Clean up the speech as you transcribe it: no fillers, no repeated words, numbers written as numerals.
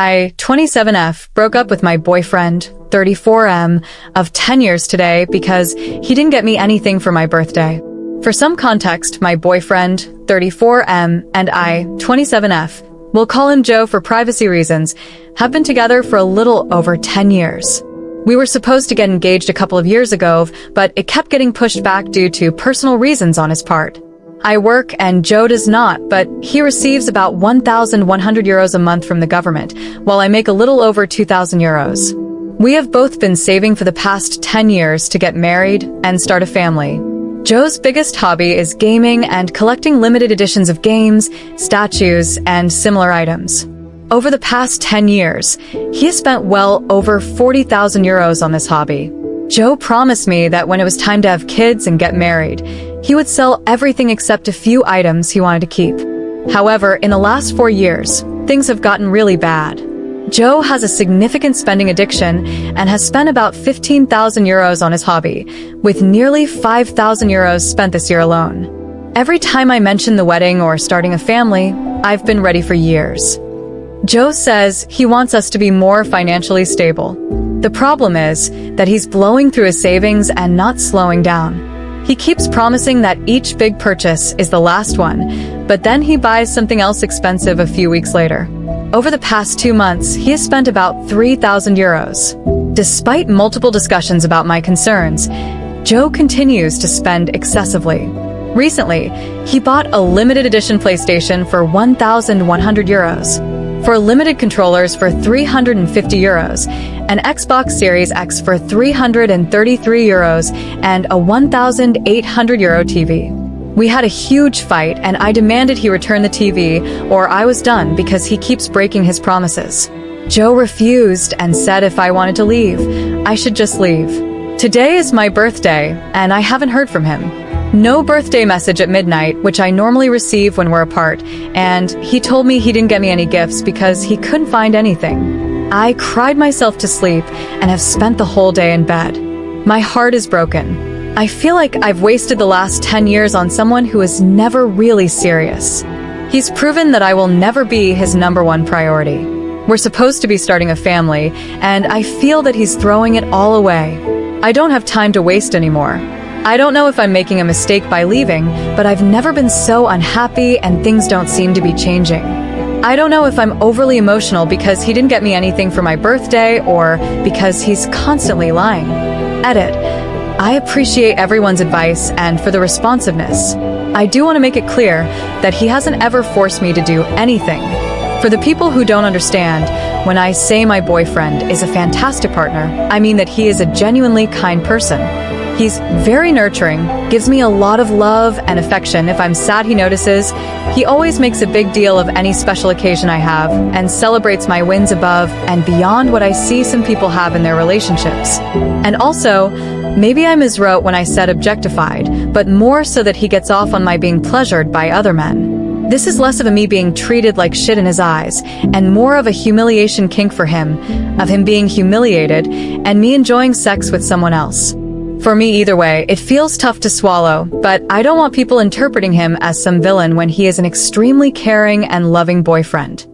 I, 27F, broke up with my boyfriend, 34M, of 10 years today because he didn't get me anything for my birthday. For some context, my boyfriend, 34M, and I, 27F, we'll call him Joe for privacy reasons, have been together for a little over 10 years. We were supposed to get engaged a couple of years ago, but it kept getting pushed back due to personal reasons on his part. I work and Joe does not, but he receives about 1,100 euros a month from the government, while I make a little over 2,000 euros. We have both been saving for the past 10 years to get married and start a family. Joe's biggest hobby is gaming and collecting limited editions of games, statues, and similar items. Over the past 10 years, he has spent well over 40,000 euros on this hobby. Joe promised me that when it was time to have kids and get married, he would sell everything except a few items he wanted to keep. However, in the last 4 years, things have gotten really bad. Joe has a significant spending addiction and has spent about 15,000 euros on his hobby, with nearly 5,000 euros spent this year alone. Every time I mention the wedding or starting a family, I've been ready for years. Joe says he wants us to be more financially stable. The problem is that he's blowing through his savings and not slowing down. He keeps promising that each big purchase is the last one, but then he buys something else expensive a few weeks later. Over the past 2 months, he has spent about 3,000 euros. Despite multiple discussions about my concerns, Joe continues to spend excessively. Recently, he bought a limited edition PlayStation for 1,100 euros. For limited controllers for 350 euros, an Xbox Series X for 333 euros, and a 1,800 euro TV. We had a huge fight and I demanded he return the TV or I was done because he keeps breaking his promises. Joe refused and said if I wanted to leave, I should just leave. Today is my birthday and I haven't heard from him. No birthday message at midnight, which I normally receive when we're apart, and he told me he didn't get me any gifts because he couldn't find anything. I cried myself to sleep and have spent the whole day in bed. My heart is broken. I feel like I've wasted the last 10 years on someone who is never really serious. He's proven that I will never be his #1 priority. We're supposed to be starting a family, and I feel that he's throwing it all away. I don't have time to waste anymore. I don't know if I'm making a mistake by leaving, but I've never been so unhappy and things don't seem to be changing. I don't know if I'm overly emotional because he didn't get me anything for my birthday or because he's constantly lying. Edit. I appreciate everyone's advice and for the responsiveness. I do want to make it clear that he hasn't ever forced me to do anything. For the people who don't understand, when I say my boyfriend is a fantastic partner, I mean that he is a genuinely kind person. He's very nurturing, gives me a lot of love and affection. If I'm sad, he notices. He always makes a big deal of any special occasion I have and celebrates my wins above and beyond what I see some people have in their relationships. And also, maybe I miswrote when I said objectified, but more so that he gets off on my being pleasured by other men. This is less of a me being treated like shit in his eyes, and more of a humiliation kink for him, of him being humiliated, and me enjoying sex with someone else. For me, either way, it feels tough to swallow, but I don't want people interpreting him as some villain when he is an extremely caring and loving boyfriend.